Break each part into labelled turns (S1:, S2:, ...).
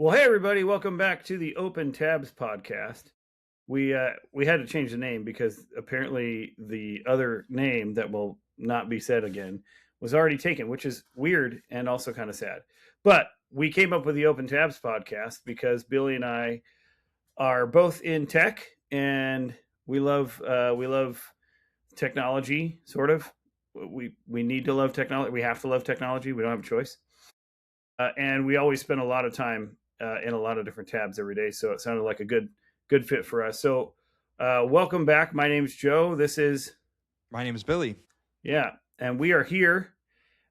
S1: Well, hey everybody, welcome back to the Open Tabs podcast. We had to change the name because apparently the other name that will not be said again was already taken, which is weird and also kind of sad. But we came up with the Open Tabs podcast because Billy and I are both in tech and we love technology, sort of. We need to love technology. We have to love technology. We don't have a choice. And we always spend a lot of time in a lot of different tabs every day. So it sounded like a good fit for us. So welcome back. My name's Joe. This is
S2: My name is Billy.
S1: yeah, and we are here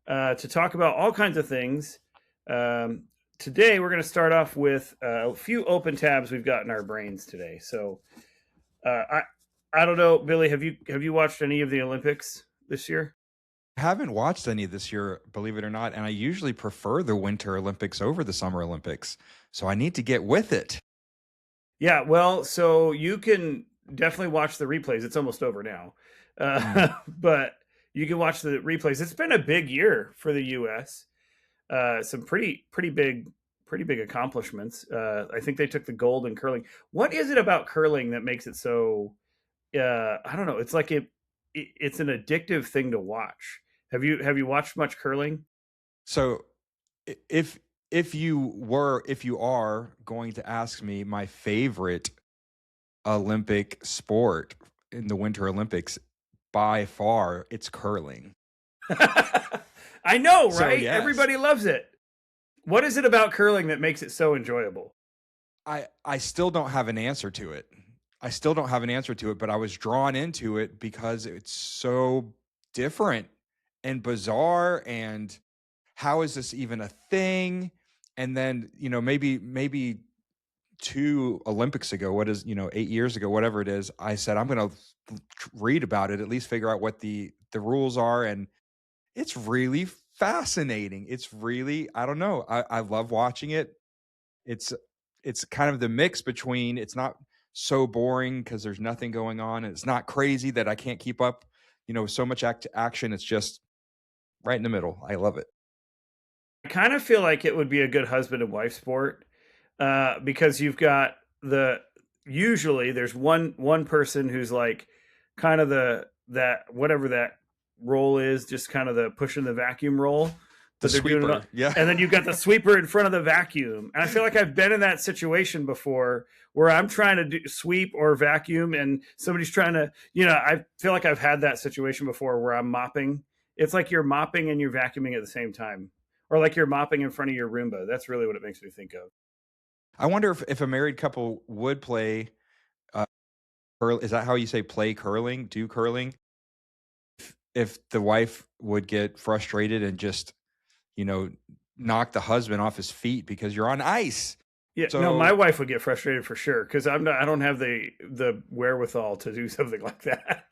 S1: to talk about all kinds of things. Today we're going to start off with a few open tabs we've got in our brains today. So uh, I I don't know, Billy. Have you watched any of the Olympics this year?
S2: I haven't watched any this year, believe it or not, and I usually prefer the Winter Olympics over the Summer Olympics. So I need to get with it.
S1: Yeah, well, so you can definitely watch the replays. It's almost over now,
S2: Mm.
S1: but you can watch the replays. It's been a big year for the U.S. Some pretty big accomplishments. I think they took the gold in curling. What is it about curling that makes it so? I don't know. It's like it's an addictive thing to watch. Have you watched much curling?
S2: So i- if you are going to ask me my favorite Olympic sport in the Winter Olympics, by far it's curling.
S1: I know,
S2: So
S1: right?
S2: yes,
S1: Everybody loves it. What is it about curling that makes it so enjoyable?
S2: I still don't have an answer to it. I still don't have an answer to it, but I was drawn into it because it's so different and bizarre, and how is this even a thing? And then, maybe 2 Olympics ago, 8 years ago, whatever it is, I said I'm going to read about it, at least figure out what the rules are, and it's really fascinating. It's really, I don't know. I love watching it. It's it's kind of the mix between, it's not so boring because there's nothing going on, and it's not crazy that I can't keep up, so much action. It's just right in the middle. I love it.
S1: I kind of feel like it would be a good husband and wife sport because you've got the usually there's one person who's like kind of the that whatever that role is, just kind of the pushing the vacuum role,
S2: The
S1: but they're doing it,
S2: sweeper. Yeah.
S1: and then you've got the sweeper in front of the vacuum. And I feel like I've been in that situation before where I'm trying to sweep or vacuum, and somebody's trying to, I feel like I've had that situation before where I'm mopping. It's like you're mopping and you're vacuuming at the same time, or like you're mopping in front of your Roomba. That's really what it makes me think of.
S2: I wonder if a married couple would play uh is that how you say play curling, do curling? If the wife would get frustrated and just, you know, knock the husband off his feet because you're on ice.
S1: Yeah, no, my
S2: So
S1: wife would get frustrated for sure because I don't have the wherewithal to do something like that.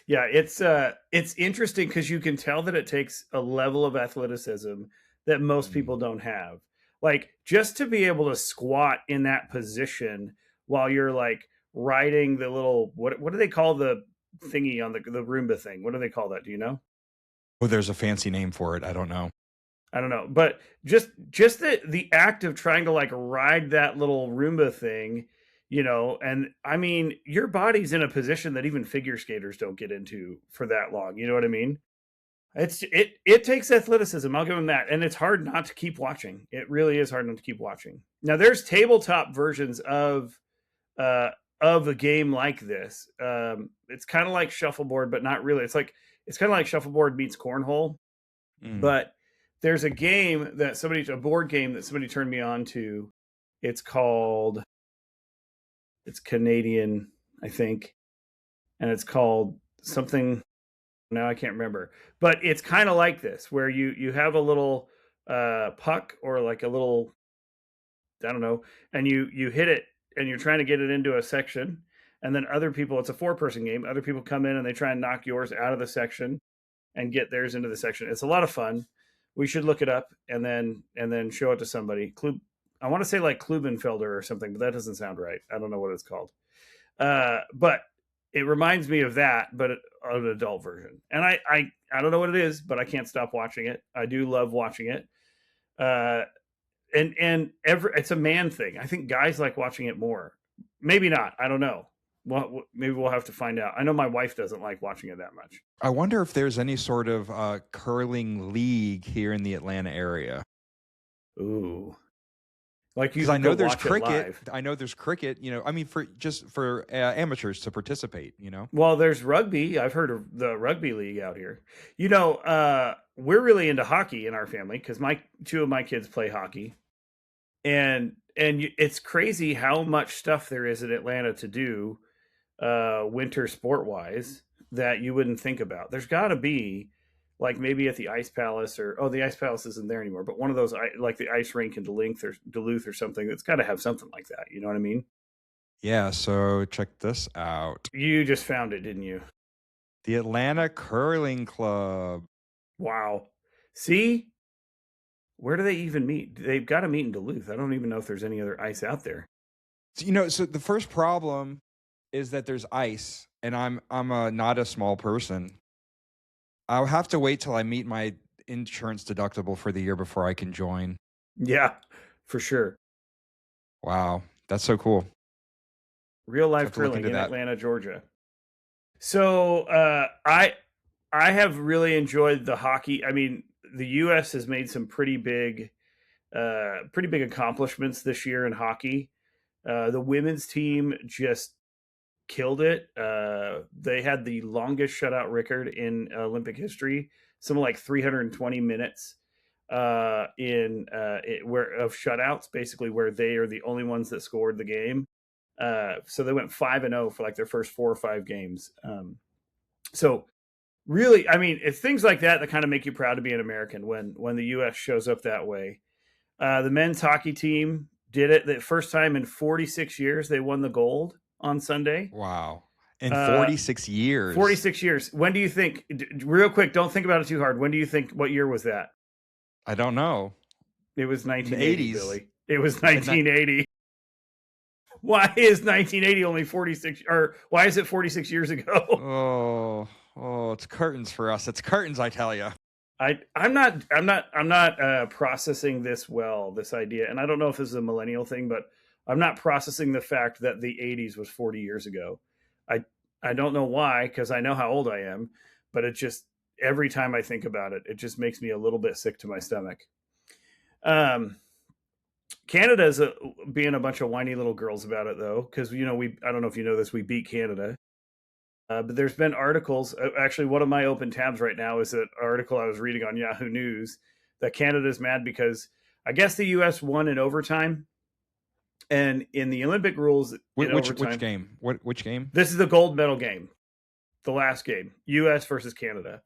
S1: Yeah, it's interesting because you can tell that it takes a level of athleticism that most
S2: mm,
S1: people don't have. Like just to be able to squat in that position while you're like riding the little what do they call the thingy on the Roomba thing? What do they call that? Do you know?
S2: oh, there's a fancy name for it. I don't know.
S1: I don't know, but just the act of trying to like ride that little Roomba thing, and I mean, your body's in a position that even figure skaters don't get into for that long. You know what I mean? It takes athleticism. I'll give them that, and it's hard not to keep watching. It really is hard not to keep watching. Now, there's tabletop versions uh, of a game like this. It's kind of like shuffleboard, but not really. It's kind of like shuffleboard meets cornhole,
S2: Mm,
S1: but there's a board game that somebody turned me on to. It's called, it's Canadian, I think, and it's called something. Now I can't remember, but it's kind of like this, where you have a little puck or like a little, I don't know, and you hit it and you're trying to get it into a section, and then other people. It's a four-person game. Other people come in and they try and knock yours out of the section and get theirs into the section. It's a lot of fun. We should look it up and then show it to somebody. I want to say like Klubenfelder or something, but that doesn't sound right. I don't know what it's called. But it reminds me of that, but an adult version. And I don't know what it is, but I can't stop watching it. I do love watching it. Uh, and it's a man thing. I think guys like watching it more. Maybe not. I don't know. Well, maybe we'll have to find out. I know my wife doesn't like watching it that much.
S2: I wonder if there's any sort of curling league here in the Atlanta area.
S1: Ooh, like you
S2: Because I
S1: could go
S2: know there's
S1: watch it
S2: cricket.
S1: live.
S2: I know there's cricket. I mean, for amateurs to participate.
S1: Well, there's rugby. I've heard of the rugby league out here. We're really into hockey in our family because two of my kids play hockey, and it's crazy how much stuff there is in Atlanta to do, winter sport wise, that you wouldn't think about. There's got to be, like, maybe at the Ice Palace, or the Ice Palace isn't there anymore, but one of those, like the ice rink in Duluth or something, that's got to have something like that. You know what I mean?
S2: Yeah. So check this out.
S1: You just found it, didn't you?
S2: The Atlanta Curling Club.
S1: Wow. See, where do they even meet? They've got to meet in Duluth. I don't even know if there's any other ice out there.
S2: So the first problem is that there's ice, and I'm not a small person. I'll have to wait till I meet my insurance deductible for the year before I can join.
S1: Yeah, for sure.
S2: Wow, that's so cool.
S1: Real life curling in Atlanta, Georgia. So I have really enjoyed the hockey. I mean, the U.S. has made some pretty big accomplishments this year in hockey. The women's team just killed it. They had the longest shutout record in Olympic history, something like 320 minutes of shutouts, basically, where they are the only ones that scored the game. So they went 5-0 for like their first 4 or 5 games. So really, I mean, it's things like that kind of make you proud to be an American when the U.S. shows up that way. The men's hockey team did it the first time in 46 years. They won the gold on Sunday.
S2: Wow. In 46 years.
S1: 46 years. When do you think, real quick, don't think about it too hard. When do you think, what year was that?
S2: I don't know.
S1: It was 1980, Billy. It was 1980. Why is 1980 only 46, or why is it 46 years
S2: ago? Oh, it's curtains for us. It's curtains, I tell you.
S1: I'm not processing this idea, and I don't know if this is a millennial thing, but I'm not processing the fact that the 80s was 40 years ago. I don't know why, because I know how old I am, but it just, every time I think about it, it just makes me a little bit sick to my stomach. Canada's being a bunch of whiny little girls about it, though, because I don't know if you know this, we beat Canada. But there's been articles. Actually, one of my open tabs right now is an article I was reading on Yahoo News that Canada's mad because I guess the U.S. won in overtime, and in the Olympic rules,
S2: which game? Which game?
S1: This is the gold medal game, the last game, U.S. versus Canada.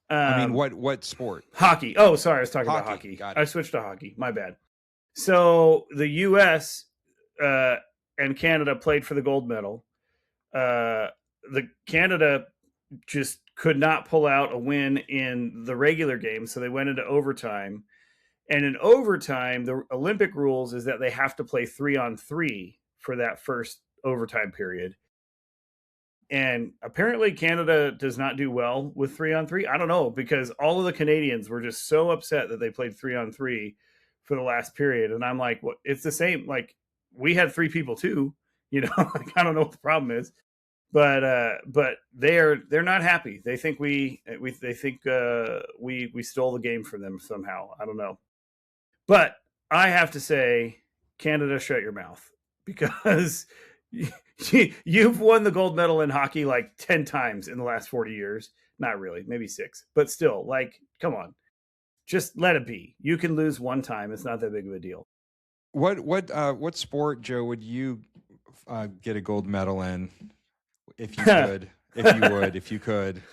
S2: I mean, what sport?
S1: Hockey. Oh, sorry, I was talking about hockey. I switched to hockey. My bad. So the U.S. And Canada played for the gold medal. The Canada just could not pull out a win in the regular game, so they went into overtime. And in overtime, the Olympic rules is that they have to play 3-on-3 for that first overtime period. And apparently Canada does not do well with 3-on-3. I don't know, because all of the Canadians were just so upset that they played 3-on-3 for the last period. And I'm like, what? It's the same. Like, we had 3 people too, like, I don't know what the problem is. But they're not happy. They think we stole the game from them somehow. I don't know. But I have to say, Canada, shut your mouth, because you've won the gold medal in hockey like 10 times in the last 40 years. Not really, maybe 6, but still, like, come on, just let it be. You can lose one time; it's not that big of a deal.
S2: What sport, Joe, would you get a gold medal in? If you could, if you could.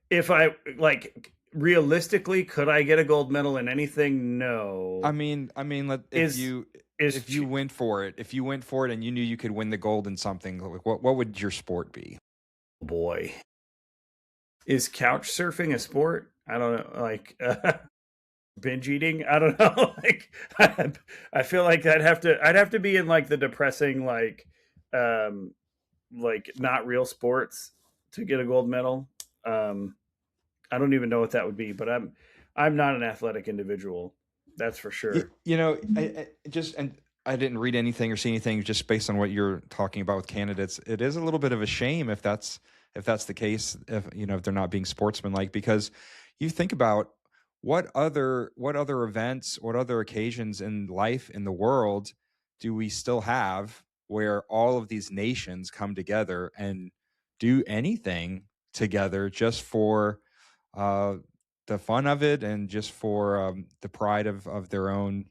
S1: If I, like, realistically, could I get a gold medal in anything? No.
S2: I mean, if you went for it, and you knew you could win the gold in something, like, what would your sport be?
S1: Boy, is couch surfing a sport? I don't know. Like, binge eating? I don't know. Like, I feel like I'd have to be in, like, the depressing, like not real sports to get a gold medal. I don't even know what that would be, but I'm not an athletic individual. That's for
S2: You,
S1: sure.
S2: you know, and I didn't read anything or see anything just based on what you're talking about with candidates. It is a little bit of a shame if that's the case, if if they're not being sportsmanlike, because you think about what other events, what other occasions in life in the world do we still have where all of these nations come together and do anything together just for uh, the fun of it and just for the pride of their own,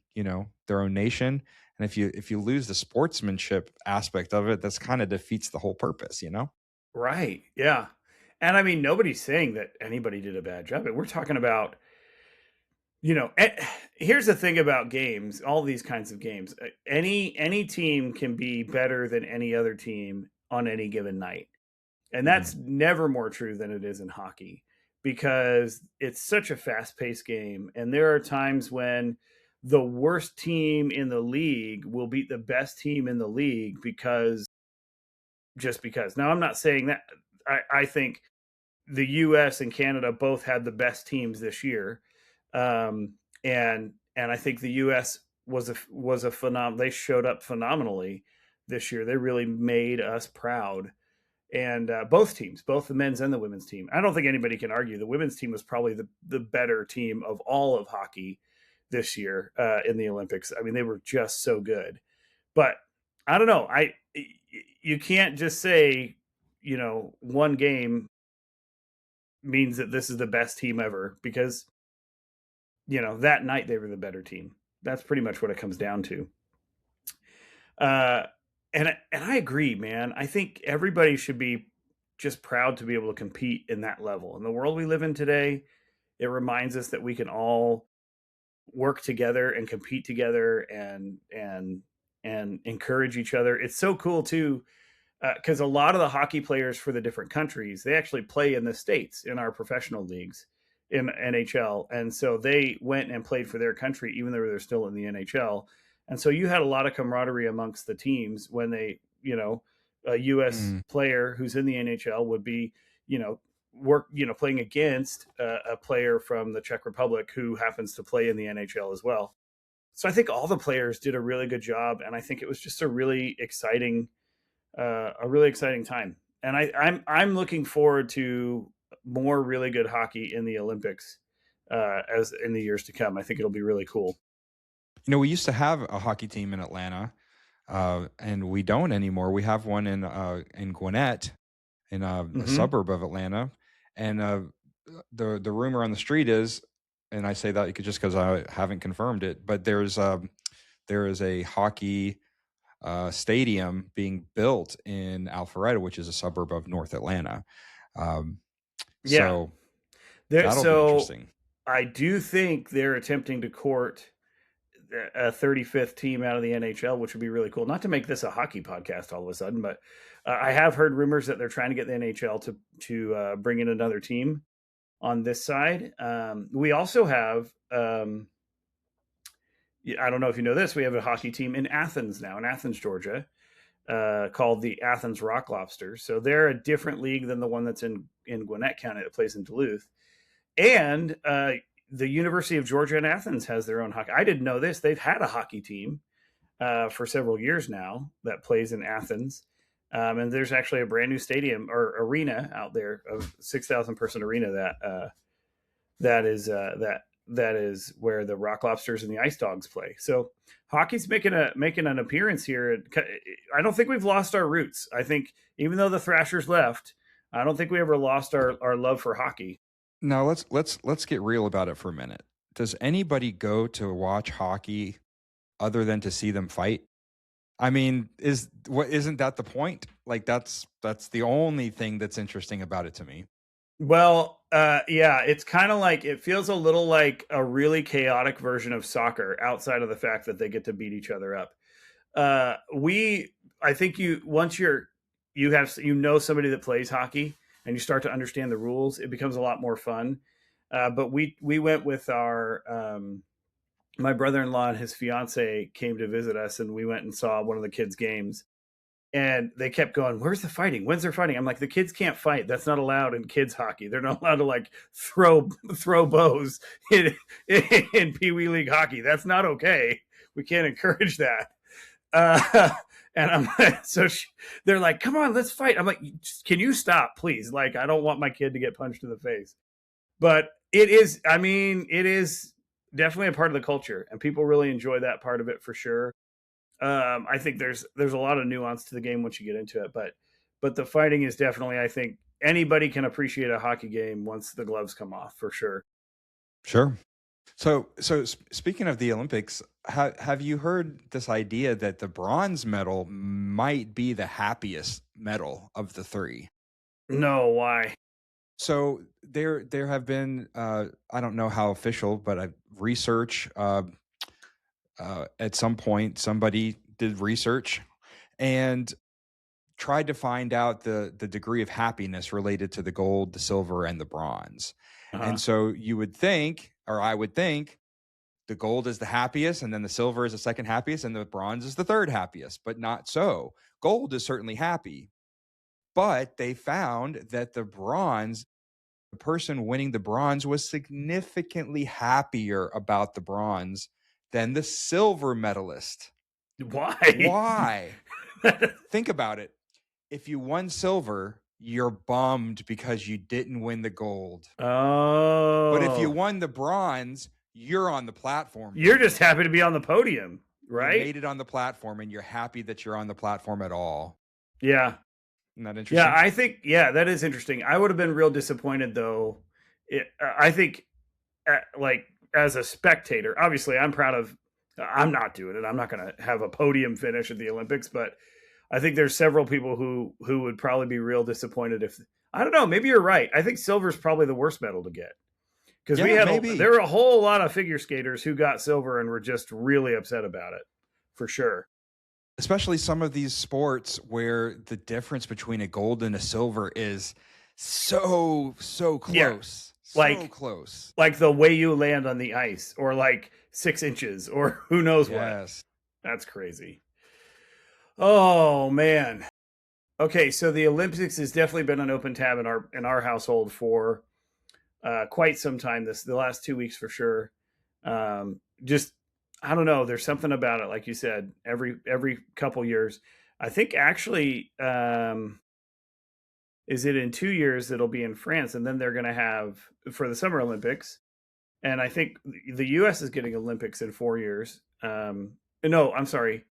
S2: their own nation. And if you lose the sportsmanship aspect of it, that's kind of defeats the whole purpose, you know?
S1: Right. Yeah. And I mean, nobody's saying that anybody did a bad job. We're talking about, here's the thing about games, all these kinds of games. Any team can be better than any other team on any given night. And
S2: Hmm.
S1: that's never more true than it is in hockey because it's such a fast-paced game and there are times when the worst team in the league will beat the best team in the league because just because. Now I'm not saying that I think the US and Canada both had the best teams this year. Um, and I think the US was a they showed up phenomenally this year. They really made us proud. And both teams, both the men's and the women's team. I don't think anybody can argue the women's team was probably the better team of all of hockey this year in the Olympics. I mean, they were just so good. But I don't know. You can't just say one game means that this is the best team ever because that night they were the better team. That's pretty much what it comes down to. Uh, and I agree, man. I think everybody should be just proud to be able to compete in that level. In the world we live in today, it reminds us that we can all work together and compete together and encourage each other. It's so cool too because a lot of the hockey players for the different countries they actually play in the states in our professional leagues in NHL, and so they went and played for their country even though they're still in the NHL. And so you had a lot of camaraderie amongst the teams when a U.S.
S2: Mm.
S1: player who's in the NHL would be you know playing against a player from the Czech Republic who happens to play in the NHL as well. So I think all the players did a really good job, and I think it was just a really exciting time. And I'm looking forward to more really good hockey in the Olympics as in the years to come. I think it'll be really cool.
S2: We used to have a hockey team in Atlanta, and we don't anymore. We have one in Gwinnett, in a
S1: Hmm.
S2: suburb of Atlanta, and the rumor on the street is, and I say that just because I haven't confirmed it, but there is a hockey stadium being built in Alpharetta, which is a suburb of North Atlanta. Um,
S1: Yeah,
S2: so
S1: there.
S2: that'll be
S1: So
S2: interesting.
S1: I do think they're attempting to court a 35th team out of the NHL, which would be really cool. Not to make this a hockey podcast all of a sudden, but I have heard rumors that they're trying to get the NHL to bring in another team on this side. We also have I don't know if you know this. We have a hockey team in Athens now, in Athens, Georgia, called the Athens Rock Lobsters. So they're a different league than the one that's in Gwinnett County that plays in Duluth. And the University of Georgia in Athens has their own hockey. I didn't know this. They've had a hockey team for several years now that plays in Athens. And there's actually a brand new stadium or arena out there, of 6,000 person arena that is where the Rock Lobsters and the Ice Dogs play. So hockey's making an appearance here. I don't think we've lost our roots. I think even though the Thrashers left, I don't think we ever lost our love for hockey.
S2: Now let's get real about it for a minute. Does anybody go to watch hockey other than to see them fight? I mean, isn't that the point? Like that's the only thing that's interesting about it to me.
S1: Well, yeah, it's kind of like it feels a little like a really chaotic version of soccer outside of the fact that they get to beat each other up. I think once you have somebody that plays hockey and you start to understand the rules, it becomes a lot more fun. But we went with our my brother-in-law and his fiance came to visit us, and we went and saw one of the kids' games. And they kept going, "Where's the fighting? When's there fighting?" I'm like, "The kids can't fight. That's not allowed in kids hockey. They're not allowed to like throw bows in Pee Wee League hockey. That's not okay. We can't encourage that." And I'm like, they're like, "Come on, let's fight." I'm like, "Can you stop, please? Like, I don't want my kid to get punched in the face." But it is, I mean, it is definitely a part of the culture, and people really enjoy that part of it for sure. I think there's a lot of nuance to the game once you get into it, but the fighting is definitely, I think anybody can appreciate a hockey game once the gloves come off for sure.
S2: Sure. So speaking of the Olympics, have you heard this idea that the bronze medal might be the happiest medal of the three?
S1: No, why?
S2: So there have been I don't know how official, but research at some point somebody did research and tried to find out the degree of happiness related to the gold, the silver, and the bronze.
S1: Uh-huh.
S2: And so you would think, or I would think, the gold is the happiest, and then the silver is the second happiest, and the bronze is the third happiest, but not so. Gold is certainly happy, but they found that the person winning the bronze was significantly happier about the bronze than the silver medalist.
S1: Why?
S2: Why? Think about it. If you won silver, you're bummed because you didn't win the gold.
S1: Oh.
S2: But if you won the bronze, you're on the platform.
S1: You're just happy to be on the podium, right?
S2: You made it on the platform, and you're happy that you're on the platform at all.
S1: Yeah.
S2: Isn't that interesting?
S1: Yeah, I think, yeah, that is interesting. I would have been real disappointed though. I think, like, as a spectator, obviously I'm proud of, I'm not doing it. I'm not going to have a podium finish at the Olympics, but I think there's several people who would probably be real disappointed if, I don't know, maybe you're right. I think silver is probably the worst medal to get. Because there were a whole lot of figure skaters who got silver and were just really upset about it, for sure.
S2: Especially some of these sports where the difference between a gold and a silver is so close. Yeah. So close.
S1: Like the way you land on the ice, or like 6 inches, or who knows what. That's crazy. Oh, man. Okay, so the Olympics has definitely been an open tab in our household for quite some time. The last 2 weeks for sure. Just, I don't know. There's something about it, like you said. Every couple years, I think actually, is it in 2 years it'll be in France, and then they're going to have for the Summer Olympics, and I think the U.S. is getting Olympics in 4 years. No, I'm sorry.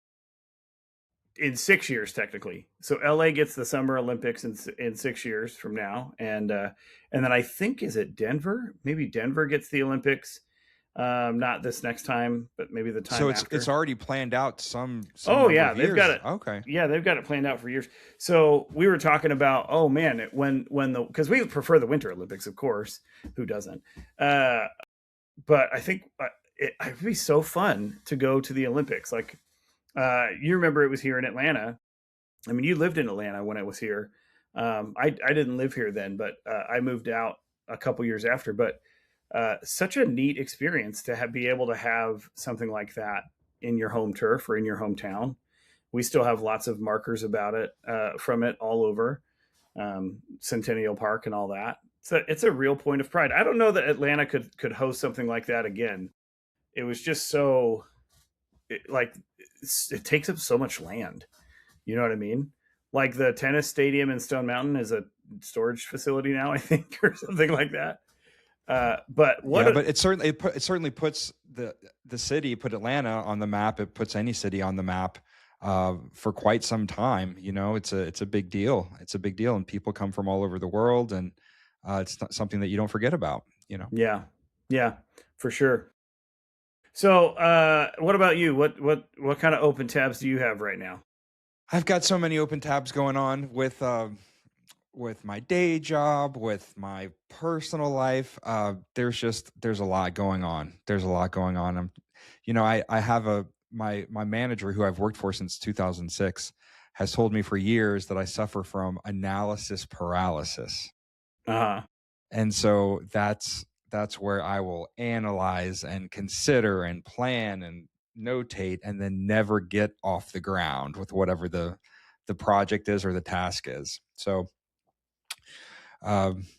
S1: In 6 years, technically. So LA gets the Summer Olympics in 6 years from now, and then I think, is it Denver? Maybe Denver gets the Olympics, not this next time, but maybe the time. So
S2: it's already planned out.
S1: Oh yeah, they've got it. Okay. Yeah, they've got it planned out for years. So we were talking about, oh man, because we prefer the Winter Olympics, of course. Who doesn't? But I think it would be so fun to go to the Olympics, like. You remember it was here in Atlanta. I mean, you lived in Atlanta when it was here. I didn't live here then, but I moved out a couple years after. But such a neat experience to be able to have something like that in your home turf or in your hometown. We still have lots of markers about it from it all over Centennial Park and all that. So it's a real point of pride. I don't know that Atlanta could host something like that again. It was just so. It takes up so much land. You know what I mean? Like the tennis stadium in Stone Mountain is a storage facility now, I think, or something like that. But
S2: it certainly puts the city, put Atlanta on the map. It puts any city on the map for quite some time. You know, it's a big deal. It's a big deal, and people come from all over the world, and it's not something that you don't forget about. You know.
S1: Yeah, for sure. So, what about you? What kind of open tabs do you have right now?
S2: I've got so many open tabs going on with my day job, with my personal life. There's a lot going on. There's a lot going on. I have my manager, who I've worked for since 2006, has told me for years that I suffer from analysis paralysis. And so that's where I will analyze and consider and plan and notate, and then never get off the ground with whatever the the project is or the task is. So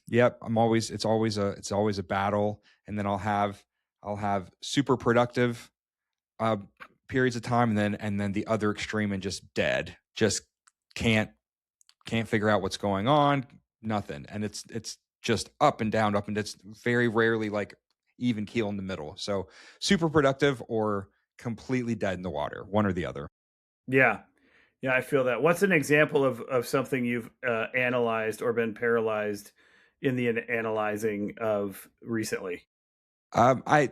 S2: yep, it's always a battle. And then I'll have super productive uh periods of time, and then the other extreme, and just dead, just can't figure out what's going on, nothing. And it's just up and down, up, and it's very rarely like even keel in the middle. So super productive or completely dead in the water, one or the other.
S1: Yeah. Yeah, I feel that. What's an example of something you've analyzed or been paralyzed in the analyzing of recently?
S2: I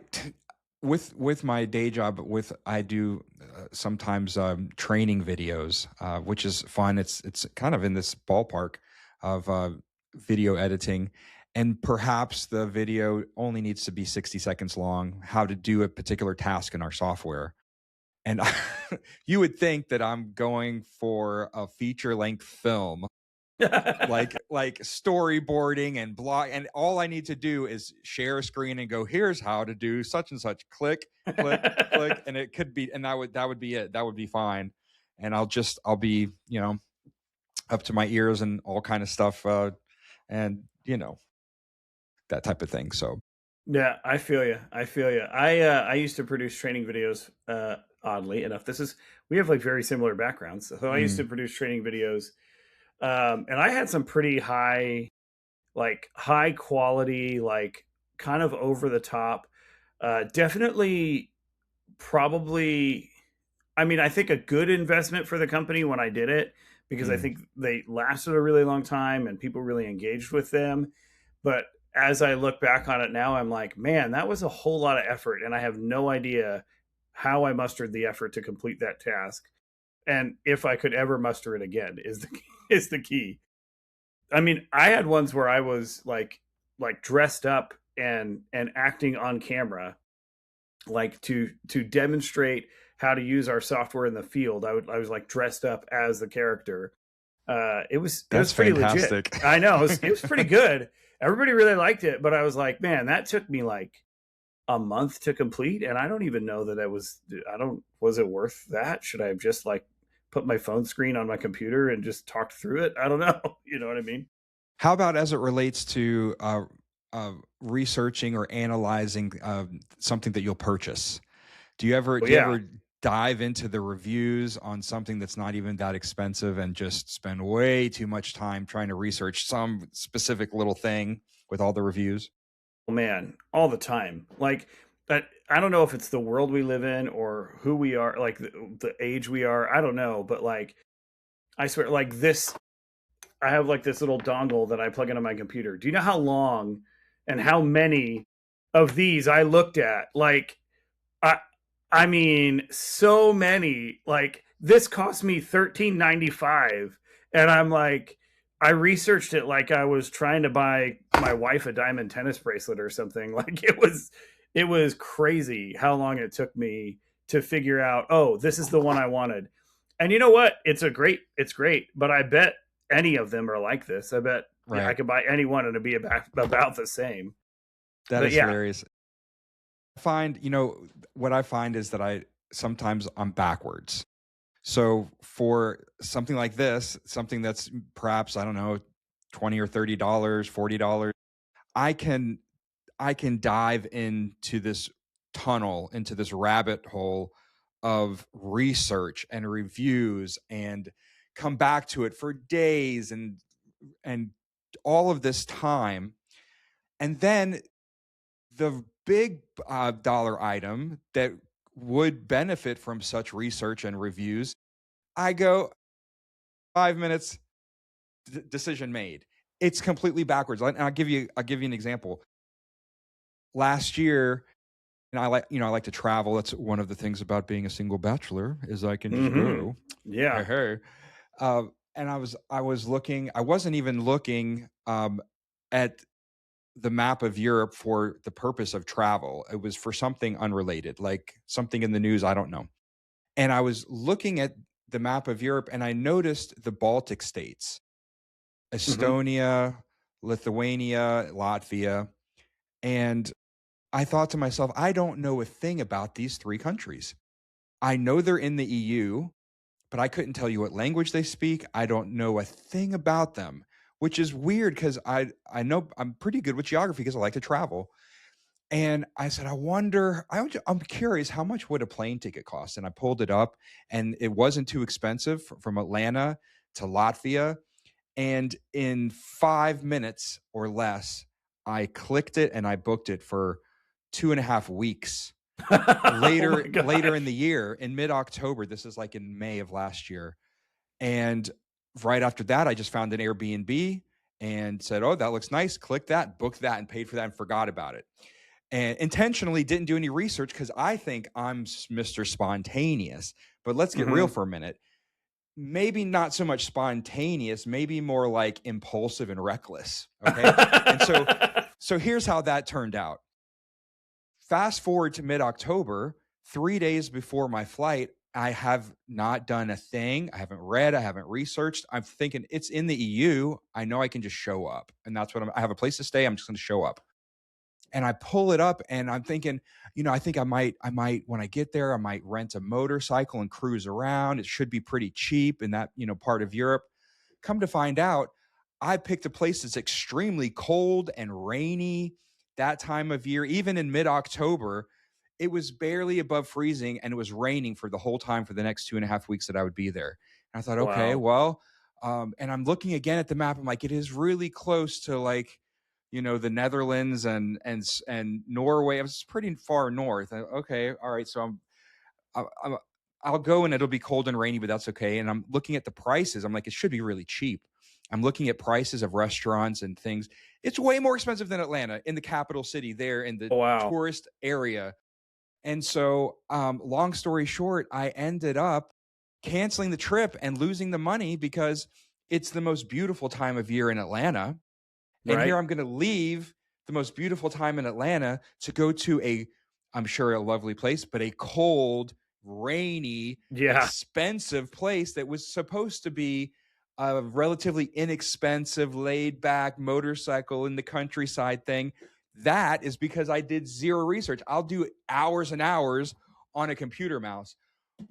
S2: with my day job, with I do sometimes training videos, which is fun. It's kind of in this ballpark of video editing, and perhaps the video only needs to be 60 seconds long. How to do a particular task in our software, and you would think that I'm going for a feature length film, like storyboarding and blog, and all I need to do is share a screen and go, here's how to do such and such, click, click, click, and it could be, and that would be it, that would be fine. And I'll be, up to my ears and all kind of stuff, and that type of thing. So
S1: Yeah, I feel you. I feel you. I used to produce training videos. Oddly enough, we have like very similar backgrounds. So I used to
S2: mm,
S1: produce training videos, and I had some pretty high quality, like kind of over the top. Definitely, probably. I mean, I think a good investment for the company when I did it, because I
S2: mm,
S1: think they lasted a really long time and people really engaged with them. But as I look back on it now, I'm like, man, that was a whole lot of effort. And I have no idea how I mustered the effort to complete that task. And if I could ever muster it again is the key. I mean, I had ones where I was like dressed up and acting on camera, like to demonstrate how to use our software in the field. I was like dressed up as the character. It was
S2: that's
S1: pretty legit.
S2: fantastic.
S1: I know it was pretty good. Everybody really liked it, but I was like, man, that took me like a month to complete, and I don't even know that it was. I don't. Was it worth that? Should I have just like put my phone screen on my computer and just talked through it? I don't know. You know what I mean?
S2: How about as it relates to researching or analyzing something that you'll purchase?
S1: Well,
S2: Do you
S1: yeah.
S2: ever dive into the reviews on something that's not even that expensive and just spend way too much time trying to research some specific little thing with all the reviews?
S1: Man, all the time. Like, I don't know if it's the world we live in or who we are, like the age we are. I don't know, but like, I swear, like this, I have like this little dongle that I plug into my computer. Do you know how long and how many of these I looked at? Like, I, I mean, so many. Like, this cost me $13.95, and I'm like, I researched it like I was trying to buy my wife a diamond tennis bracelet or something. Like it was crazy how long it took me to figure out. Oh, this is the one I wanted. And you know what? It's great. But I bet any of them are like this. I bet I
S2: Right.
S1: could buy any one and it'd be about the same.
S2: That
S1: But
S2: is
S1: yeah,
S2: hilarious. What I find is that I'm backwards. So for something like this, something that's perhaps, I don't know, 20 or $30, $40, I can I can dive into this tunnel, into this rabbit hole of research and reviews, and come back to it for days, and all of this time. And then the big dollar item that would benefit from such research and reviews, I go 5 minutes, decision made. It's completely backwards. And I'll give you an example. Last year, and I like to travel. That's one of the things about being a single bachelor, is I can just
S1: hmm
S2: go. Hey,
S1: yeah.
S2: hey. And I was looking. I wasn't even looking at the map of Europe for the purpose of travel. It was for something unrelated, like something in the news. I don't know. And I was looking at the map of Europe, and I noticed the Baltic states:
S1: hmm
S2: Estonia, Lithuania, Latvia, and I thought to myself, I don't know a thing about these three countries. I know they're in the EU, but I couldn't tell you what language they speak. I don't know a thing about them, which is weird because I know I'm pretty good with geography because I like to travel. And I said, I wonder, I'm curious, how much would a plane ticket cost? And I pulled it up, and it wasn't too expensive from Atlanta to Latvia. And in 5 minutes or less, I clicked it and I booked it for 2.5 weeks
S1: Oh my
S2: later
S1: gosh.
S2: in the year, in mid-October. This is like in May of last year. And right after that, I just found an Airbnb and said, oh, that looks nice. Click that, booked that, and paid for that, and forgot about it. And intentionally didn't do any research because I think I'm Mr. Spontaneous. But let's get real
S1: Mm-hmm.
S2: for a minute. Maybe not so much spontaneous, maybe more like impulsive and reckless. Okay. And so here's how that turned out. Fast forward to mid-October, 3 days before my flight, I have not done a thing. I haven't read. I haven't researched. I'm thinking it's in the EU. I know I can just show up. And that's what I have a place to stay. I'm just going to show up. And I pull it up and I'm thinking, I think I might, when I get there, I might rent a motorcycle and cruise around. It should be pretty cheap in that, part of Europe. Come to find out, I picked a place that's extremely cold and rainy that time of year. Even in mid-October, it was barely above freezing, and it was raining for the whole time for the next 2.5 weeks that I would be there. And I thought, okay,
S1: Wow.
S2: well, and I'm looking again at the map. I'm like, it is really close to like, the Netherlands and Norway. It was pretty far north. Okay, all right. So I'm I'll go and it'll be cold and rainy, but that's okay. And I'm looking at the prices. I'm like, it should be really cheap. I'm looking at prices of restaurants and things. It's way more expensive than Atlanta, in the capital city there in the
S1: Wow.
S2: tourist area. And so, long story short, I ended up canceling the trip and losing the money because it's the most beautiful time of year in Atlanta. And here
S1: Right.
S2: I'm going to leave the most beautiful time in Atlanta to go to I'm sure a lovely place, but a cold, rainy,
S1: Yeah.
S2: expensive place that was supposed to be a relatively inexpensive, laid back motorcycle in the countryside thing. That is because I did zero research. I'll do hours and hours on a computer mouse,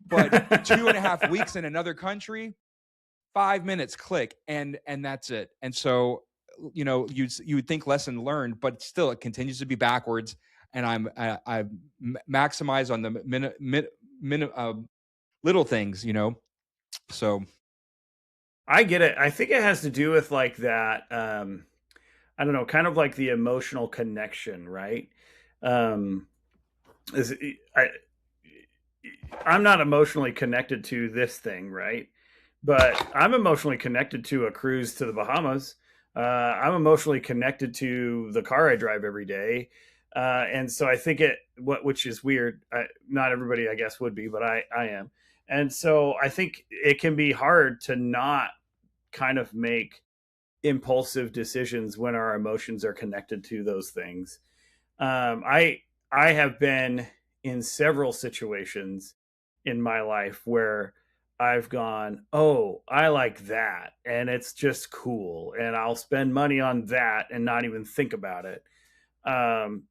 S2: but 2.5 weeks in another country, 5 minutes, click, and that's it. And so, you would think lesson learned, but still it continues to be backwards. And I maximize on the little things. So
S1: I get it. I think it has to do with like that. I don't know, kind of like the emotional connection, right? Um, is I I'm not emotionally connected to this thing, right? But I'm emotionally connected to a cruise to the Bahamas. I'm emotionally connected to the car I drive every day, and so I think which is weird. Not everybody, I guess, would be, but I am, and so I think it can be hard to not kind of make impulsive decisions when our emotions are connected to those things. I have been in several situations in my life where I've gone, oh, I like that, and it's just cool, and I'll spend money on that and not even think about it,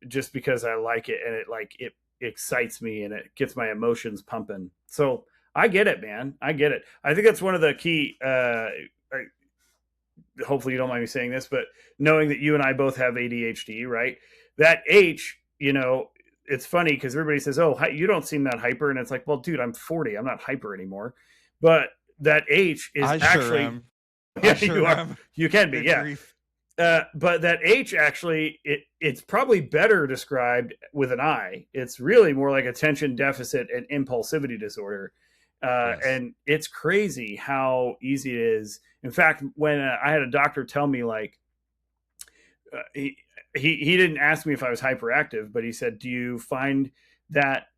S1: just because I like it and it excites me and it gets my emotions pumping. So I get it, man. I get it. I think that's one of the key. Hopefully you don't mind me saying this, but knowing that you and I both have ADHD, right? That H, it's funny because everybody says, "Oh, you don't seem that hyper," and it's like, "Well, dude, I'm 40. I'm not hyper anymore." But that H is
S2: I sure
S1: actually,
S2: am. I
S1: yeah,
S2: sure
S1: you are.
S2: am.
S1: You can be,
S2: Good
S1: yeah.
S2: grief.
S1: But that H actually, it's probably better described with an I. It's really more like attention deficit and impulsivity disorder.
S2: Yes.
S1: And it's crazy how easy it is. In fact, when I had a doctor tell me, like, uh, he, he didn't ask me if I was hyperactive, but he said, "Do you find that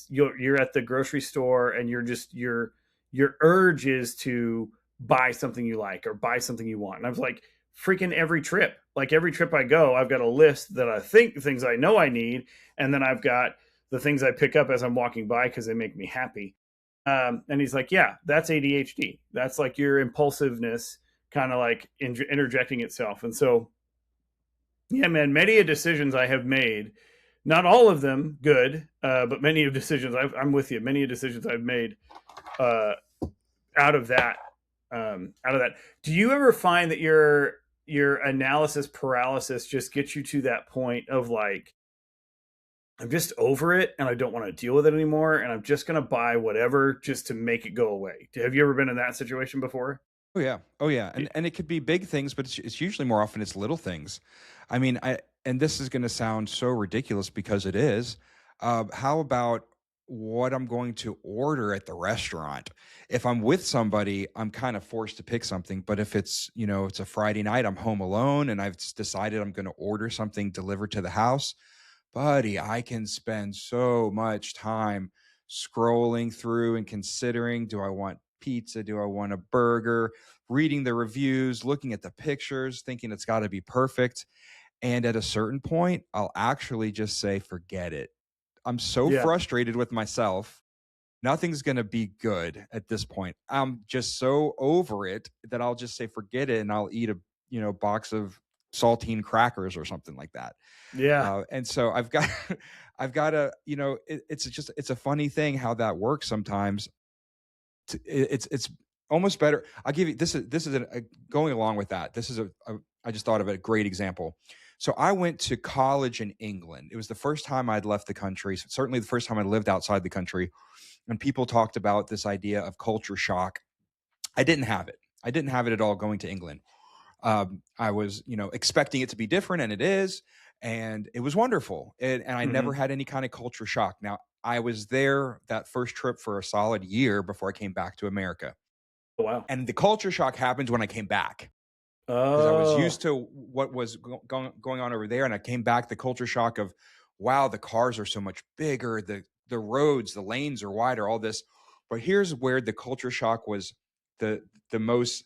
S1: you're at the grocery store and your urge is to buy something you like or buy something you want?" And I was like, freaking every trip. Like every trip I go, I've got a list that I think things I know I need, and then I've got the things I pick up as I'm walking by because they make me happy. And he's like, "Yeah, that's ADHD. That's like your impulsiveness kind of like interjecting itself." And so, yeah, man, many of decisions I have made, not all of them good, but many of decisions I'm with you. Many of decisions I've made uh, out of that, out of that, do you ever find that your analysis paralysis just gets you to that point of like, I'm just over it and I don't want to deal with it anymore, and I'm just going to buy whatever just to make it go away? Have you ever been in that situation before?
S2: Oh yeah. Oh yeah.
S1: Yeah.
S2: And it could be big things, but it's usually more often it's little things. I mean, I and this is going to sound so ridiculous because it is. How about what I'm going to order at the restaurant? If I'm with somebody, I'm kind of forced to pick something. But if it's, it's a Friday night, I'm home alone and I've decided I'm going to order something delivered to the house, buddy, I can spend so much time scrolling through and considering, do I want pizza? Do I want a burger? Reading the reviews, looking at the pictures, thinking it's got to be perfect. And at a certain point, I'll actually just say, forget it. I'm so
S1: Yeah.
S2: frustrated with myself. Nothing's going to be good at this point. I'm just so over it that I'll just say, forget it. And I'll eat a, box of saltine crackers or something like that.
S1: Yeah.
S2: And so I've got, I've got to, it's a funny thing how that works sometimes. It's almost better. I'll give you going along with that. This is I just thought of a great example. So I went to college in England. It was the first time I'd left the country. Certainly the first time I lived outside the country. And people talked about this idea of culture shock. I didn't have it. I didn't have it at all going to England. I was, expecting it to be different, and it is, and it was wonderful. And I never
S1: Hmm.
S2: had any kind of culture shock. Now, I was there that first trip for a solid year before I came back to America.
S1: Oh, wow.
S2: And the culture shock happened when I came back because I was
S1: Oh.
S2: used to what was going on over there. And I came back, the culture shock of, wow, the cars are so much bigger. The roads, the lanes are wider, all this. But here's where the culture shock was the, the most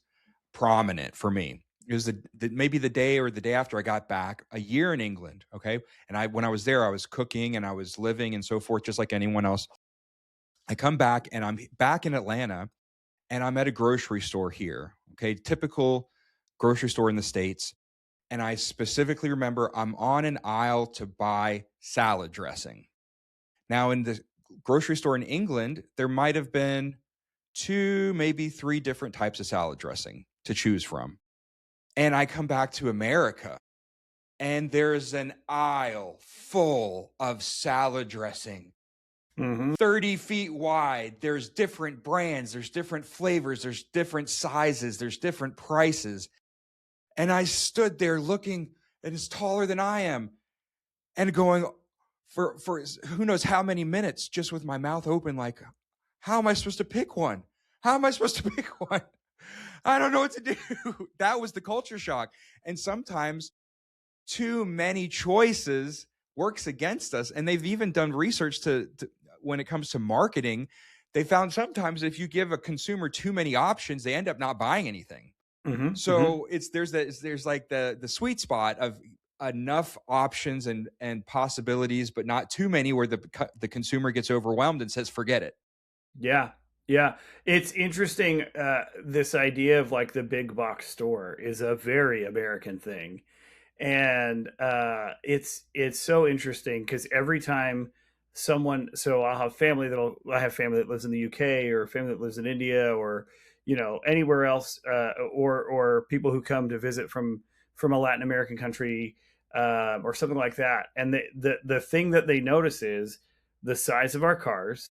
S2: prominent for me. It was maybe the day or the day after I got back, a year in England. Okay. And when I was there, I was cooking and I was living and so forth, just like anyone else. I come back and I'm back in Atlanta and I'm at a grocery store here. Okay. Typical grocery store in the States. And I specifically remember I'm on an aisle to buy salad dressing. Now, in the grocery store in England, there might have been two, maybe three different types of salad dressing to choose from. And I come back to America and there's an aisle full of salad dressing,
S1: Hmm.
S2: 30 feet wide. There's different brands, there's different flavors, there's different sizes, there's different prices. And I stood there looking, and it's taller than I am, and going for who knows how many minutes, just with my mouth open, like, how am I supposed to pick one? How am I supposed to pick one? I don't know what to do. That was the culture shock. And sometimes too many choices works against us. And they've even done research to when it comes to marketing, they found sometimes if you give a consumer too many options, they end up not buying anything.
S1: Hmm. Hmm.
S2: So there's like the sweet spot of enough options and possibilities, but not too many where the consumer gets overwhelmed and says, forget it.
S1: Yeah. Yeah. It's interesting. This idea of like the big box store is a very American thing. And it's so interesting because every time someone, so I have family that lives in the UK, or family that lives in India, or anywhere else, or people who come to visit from a Latin American country, or something like that. And the thing that they notice is the size of our cars,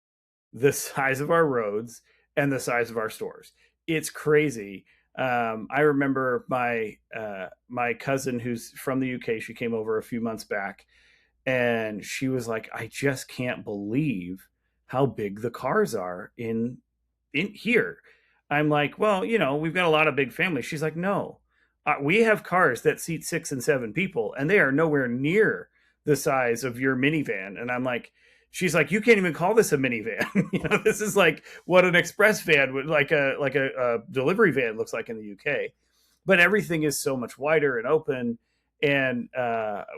S1: the size of our roads, and the size of our stores. It's crazy. I remember my cousin who's from the UK. She came over a few months back, and she was like, "I just can't believe how big the cars are in here." I'm like, "Well, we've got a lot of big families." She's like, "No, we have cars that seat 6 and 7 people, and they are nowhere near the size of your minivan." And I'm like, she's like, "You can't even call this a minivan. This is like what an express van would, like a delivery van looks like in the UK." But everything is so much wider and open. And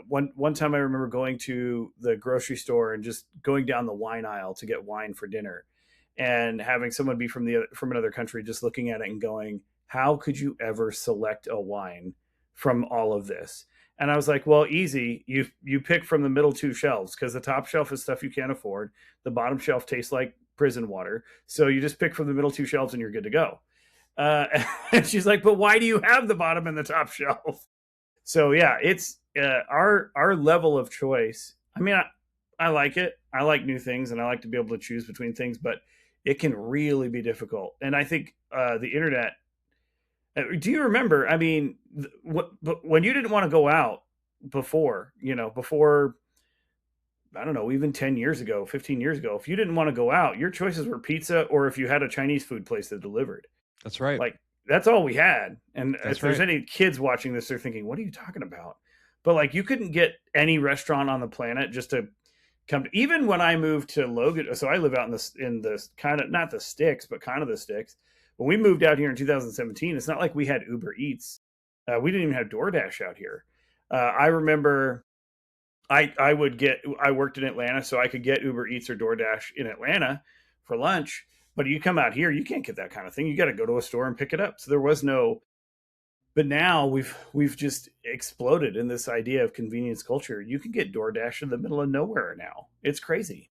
S1: one time I remember going to the grocery store and just going down the wine aisle to get wine for dinner, and having someone be from another country just looking at it and going, "How could you ever select a wine from all of this?" And I was like, "Well, easy. You pick from the middle two shelves, because the top shelf is stuff you can't afford. The bottom shelf tastes like prison water. So you just pick from the middle two shelves and you're good to go. And she's like, but why do you have the bottom and the top shelf? So yeah, it's our level of choice. I mean, I like it. I like new things, and I like to be able to choose between things, but it can really be difficult. And I think the internet. Do you remember? I mean, when you didn't want to go out before, before I don't know, even 10 years ago, 15 years ago, if you didn't want to go out, your choices were pizza or if you had a Chinese food place that delivered.
S2: That's right.
S1: Like, that's all we had. And
S2: That's
S1: if there's
S2: right.
S1: any kids watching this, they're thinking, what are you talking about? But like, you couldn't get any restaurant on the planet just to come to, even when I moved to Logan. So I live out in this kind of, not the sticks, but kind of the sticks. When we moved out here in 2017, it's not like we had Uber Eats. We didn't even have DoorDash out here. I remember I worked in Atlanta, so I could get Uber Eats or DoorDash in Atlanta for lunch. But you come out here, you can't get that kind of thing. You got to go to a store and pick it up. So there was no. But now we've just exploded in this idea of convenience culture. You can get DoorDash in the middle of nowhere now. It's crazy.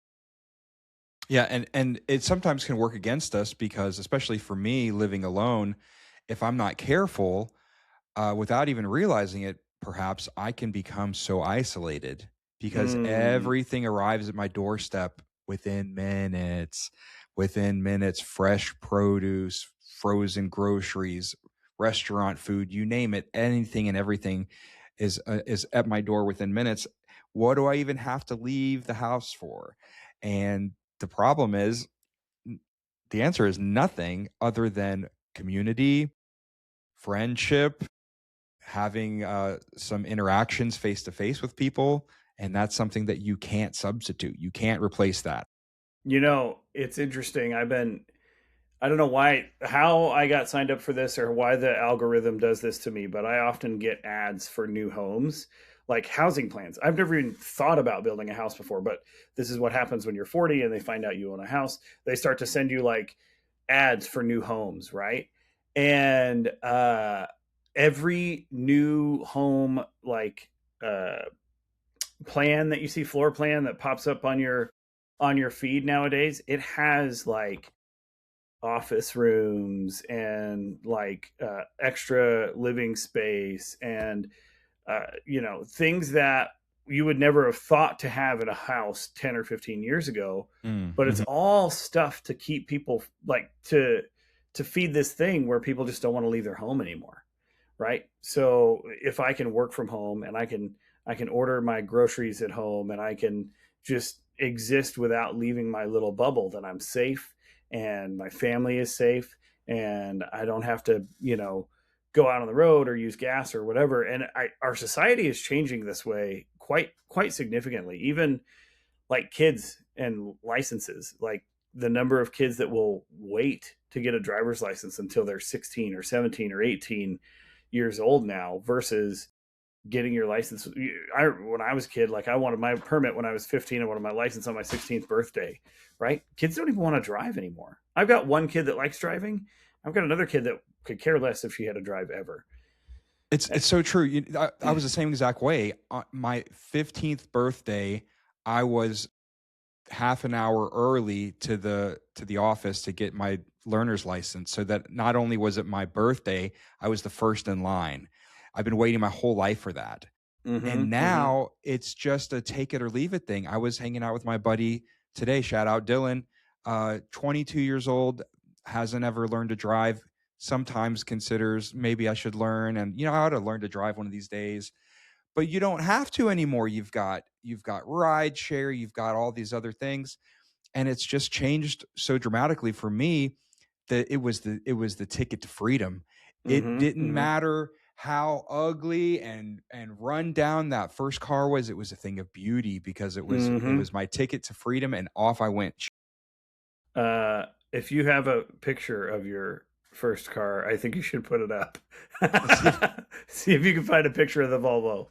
S2: Yeah, and it sometimes can work against us because, especially for me living alone, if I'm not careful, without even realizing it, perhaps I can become so isolated because
S1: Mm.
S2: everything arrives at my doorstep within minutes. Within minutes, fresh produce, frozen groceries, restaurant food, you name it, anything and everything is at my door within minutes. What do I even have to leave the house for? And the problem is, the answer is nothing other than community, friendship, having some interactions face to face with people, and that's something that you can't substitute. You can't replace that.
S1: It's interesting. I don't know how I got signed up for this or why the algorithm does this to me, but I often get ads for new homes, like housing plans. I've never even thought about building a house before, but this is what happens when you're 40 and they find out you own a house. They start to send you like ads for new homes, right? And every new home, like, uh, plan that you see, floor plan that pops up on your feed nowadays, it has like office rooms and like extra living space and things that you would never have thought to have in a house 10 or 15 years ago. But it's
S2: Mm-hmm.
S1: all stuff to keep people, like, to feed this thing where people just don't want to leave their home anymore, right? So if I can work from home and I can order my groceries at home and I can just exist without leaving my little bubble, then I'm safe and my family is safe and I don't have to, go out on the road or use gas or whatever. And our society is changing this way quite significantly. Even like kids and licenses, like the number of kids that will wait to get a driver's license until they're 16 or 17 or 18 years old now versus getting your license. When I was a kid, like, I wanted my permit when I was 15. I wanted my license on my 16th birthday, right? Kids don't even want to drive anymore. I've got one kid that likes driving. I've got another kid that could care less if she had to drive ever.
S2: It's so true. I was the same exact way. On my 15th birthday, I was half an hour early to the office to get my learner's license, so that not only was it my birthday, I was the first in line. I've been waiting my whole life for that. And
S1: Mm-hmm. Mm-hmm.
S2: now it's just a take it or leave it thing. I was hanging out with my buddy today, shout out Dylan, 22 years old, hasn't ever learned to drive, sometimes considers maybe I should learn, and I ought to learn to drive one of these days. But you don't have to anymore. You've got ride share, you've got all these other things, and it's just changed so dramatically for me that it was the ticket to freedom. It
S1: Mm-hmm.
S2: didn't
S1: Mm-hmm.
S2: matter how ugly and run down that first car was. It was a thing of beauty because it was
S1: Mm-hmm.
S2: my ticket to freedom, and off I went.
S1: If you have a picture of your first car, I think you should put it up. See if you can find a picture of the Volvo.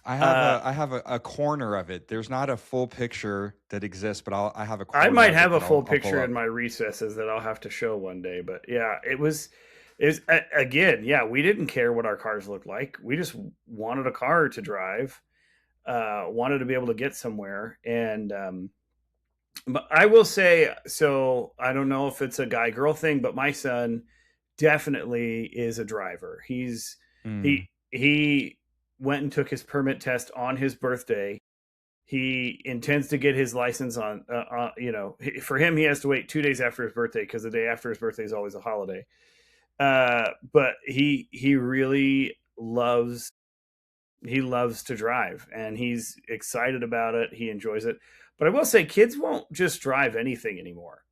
S2: I have
S1: Uh,
S2: a corner of it. There's not a full picture that exists, but I have a
S1: I
S2: corner
S1: might
S2: of it
S1: have a
S2: that
S1: full
S2: I'll pull
S1: picture in
S2: up.
S1: my recesses that I'll have to show one day. But yeah, it was again, yeah, we didn't care what our cars looked like. We just wanted a car to drive, wanted to be able to get somewhere. And But I will say, so I don't know if it's a guy girl thing, but my son definitely is a driver.
S2: Mm.
S1: He went and took his permit test on his birthday. He intends to get his license on, for him, he has to wait 2 days after his birthday because the day after his birthday is always a holiday. But he really loves to drive, and he's excited about it. He enjoys it. But I will say, kids won't just drive anything anymore.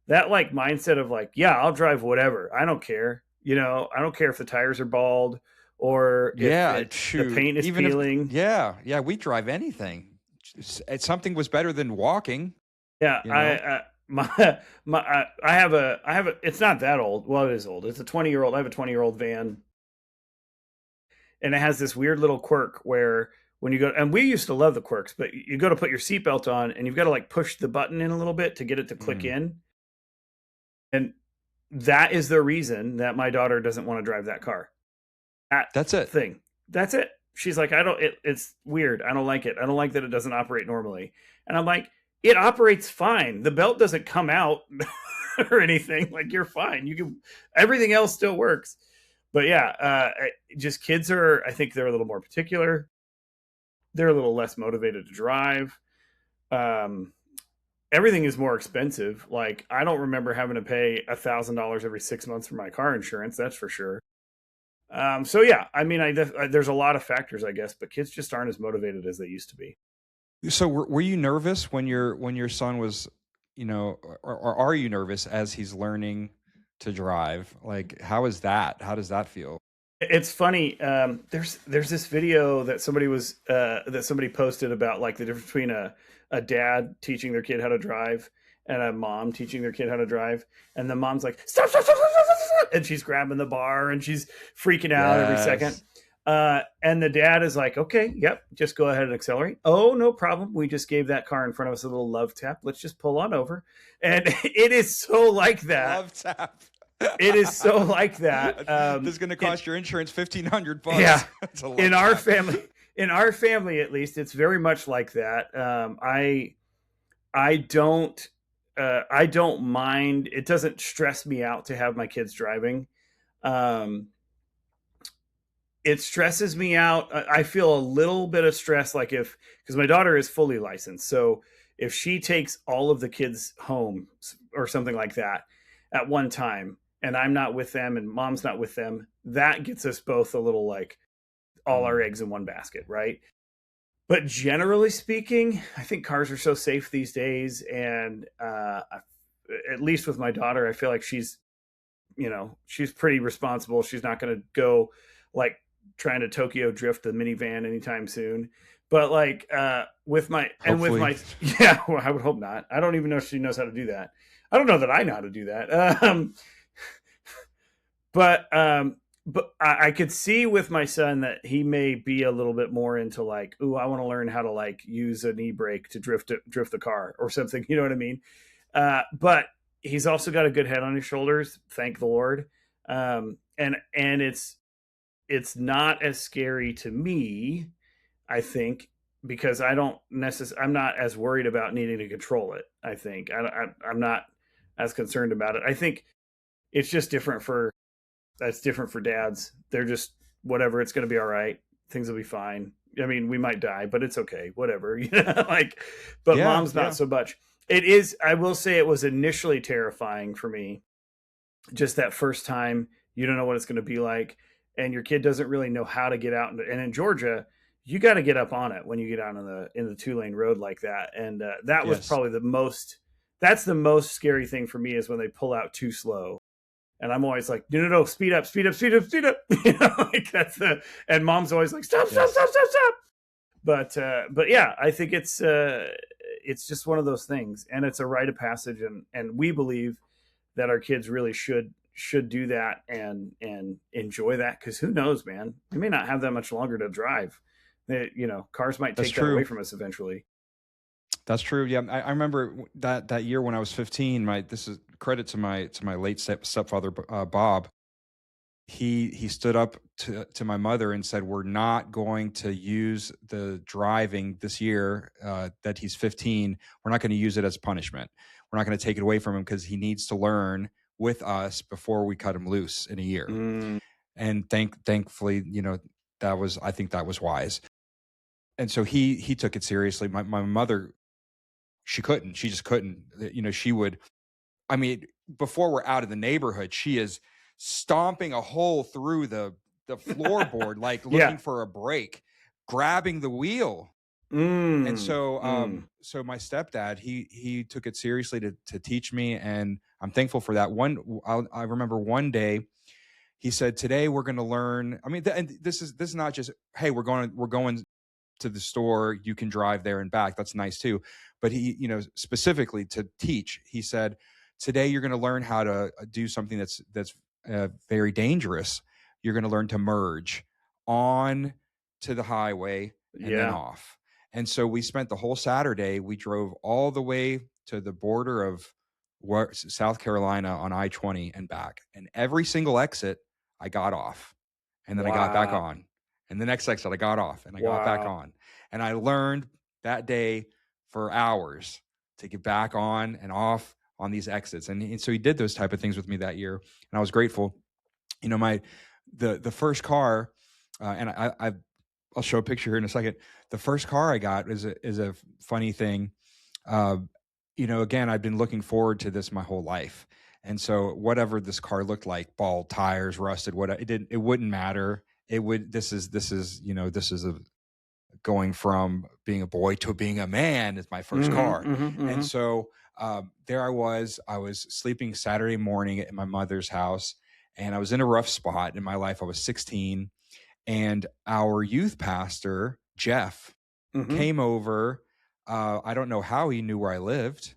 S1: That like mindset of like, yeah, I'll drive whatever. I don't care. I don't care if the tires are bald or if
S2: Yeah,
S1: the
S2: shoot.
S1: paint is
S2: Even if,
S1: peeling.
S2: yeah, we drive anything. Something was better than walking,
S1: Yeah,
S2: you know?
S1: I have a. It's not that old. Well, it is old. It's a 20-year-old. I have a 20-year-old van, and it has this weird little quirk where when you go, and we used to love the quirks, but you go to put your seatbelt on, and you've got to like push the button in a little bit to get it to click
S2: Mm.
S1: in, and that is the reason that my daughter doesn't want to drive that car. That
S2: That's it.
S1: thing. That's it. She's like, I don't. It's weird. I don't like it. I don't like that it doesn't operate normally. And I'm like, it operates fine. The belt doesn't come out or anything. Like you're fine. You can. Everything else still works. But yeah, just kids are. I think they're a little more particular. They're a little less motivated to drive. Um, Everything is more expensive. Like I don't remember having to pay $1,000 every 6 months for my car insurance. That's for sure. So yeah, I mean, there's a lot of factors, I guess, but kids just aren't as motivated as they used to be.
S2: So were you nervous when your son was, or are you nervous as he's learning to drive? Like, how is that? How does that feel?
S1: It's funny. There's this video that somebody posted about like the difference between a dad teaching their kid how to drive and a mom teaching their kid how to drive, and the mom's like stop, stop, stop, stop, stop, stop, and she's grabbing the bar and she's freaking out every second.
S2: Yes.
S1: And the dad is like, okay, yep, just go ahead and accelerate. Oh, no problem. We just gave that car in front of us a little love tap. Let's just pull on over. And it is so like that.
S2: Love tap.
S1: It is so like that.
S2: This is going to cost your insurance $1,500.
S1: Yeah,
S2: It's a
S1: in
S2: love
S1: our
S2: tap.
S1: family, at least, it's very much like that. I don't I don't mind. It doesn't stress me out to have my kids driving. Um, it stresses me out. I feel a little bit of stress, like if because my daughter is fully licensed, so if she takes all of the kids home or something like that at one time, and I'm not with them, and mom's not with them, that gets us both a little like all our
S2: Mm.
S1: eggs in one basket, right? But generally speaking, I think cars are so safe these days, and at least with my daughter, I feel like she's pretty responsible. She's not going to go like trying to Tokyo drift the minivan anytime soon. But like with
S2: Hopefully.
S1: my yeah, well, I would hope not. I don't even know if she knows how to do that. I don't know that I know how to do that. But I could see with my son that he may be a little bit more into like, ooh, I want to learn how to like use an e-brake to drift the car or something. You know what I mean? But he's also got a good head on his shoulders, thank the Lord. And it's not as scary to me, I think, because I'm not as worried about needing to control it. I think I'm not as concerned about it. I think it's just different for that's different for dads. They're just whatever. It's going to be all right. Things will be fine. I mean, we might die, but it's okay. Whatever, like. But
S2: Yeah,
S1: mom's not
S2: yeah.
S1: so much. It is. I will say it was initially terrifying for me. Just that first time, you don't know what it's going to be like, and your kid doesn't really know how to get out. And in Georgia, you got to get up on it when you get out in the 2 lane road like that. And that was
S2: Yes.
S1: probably the most. That's the most scary thing for me is when they pull out too slow and I'm always like, no, no, no, speed up, speed up, speed up, speed up. Like that's and mom's always like, stop, stop,
S2: Yes.
S1: stop, stop, stop. But yeah, I think it's just one of those things, and it's a rite of passage, and we believe that our kids really should do that and enjoy that because who knows, man, we may not have that much longer to drive. Cars might
S2: That's
S1: take that away
S2: true.
S1: from us eventually.
S2: That's true. Yeah, I remember that year when I was 15. This is credit to my late stepfather, Bob. he stood up to my mother and said, "We're not going to use the driving this year that he's 15. We're not going to use it as punishment. We're not going to take it away from him because he needs to learn with us before we cut him loose in a year." And thankfully, I think that was wise. And so he took it seriously. My mother, she just couldn't. She would. I mean, before we're out of the neighborhood, she is stomping a hole through the floorboard, like looking for a break, grabbing the wheel. And so, so my stepdad, he took it seriously to teach me, and I'm thankful for that. I remember one day he said, "Today we're going to learn." I mean, and this is not just, "Hey, we're going to the store, you can drive there and back." That's nice too. But he, specifically to teach, he said, "Today you're going to learn how to do something that's very dangerous. You're going to learn to merge on to the highway and then off." And so we spent the whole Saturday, we drove all the way to the border of South Carolina on I-20 and back. And every single exit, I got off. And then I got back on. And the next exit, I got off and I got back on. And I learned that day for hours to get back on and off on these exits. And so he did those type of things with me that year. And I was grateful. The first car, and I'll show a picture here in a second. The first car I got is a funny thing. Again, I've been looking forward to this my whole life. And so whatever this car looked like, bald tires, rusted, it wouldn't matter. This is going from being a boy to being a man is my first car. And so there I was sleeping Saturday morning at my mother's house, and I was in a rough spot in my life. I was 16, and our youth pastor, Jeff, came over. I don't know how he knew where I lived.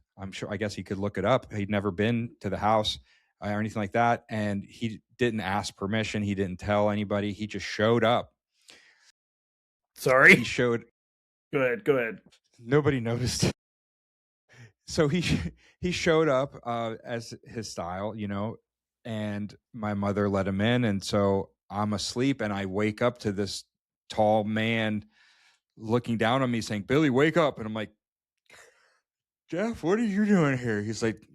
S2: I guess he could look it up. He'd never been to the house or anything like that. And he didn't ask permission. He didn't tell anybody. He just showed up.
S1: Sorry.
S2: He showed.
S1: Go ahead.
S2: Nobody noticed. So he showed up as his style, and my mother let him in. And so I'm asleep and I wake up to this tall man looking down on me saying, "Billy, wake up." And I'm like, "Jeff, what are you doing here?" He's like,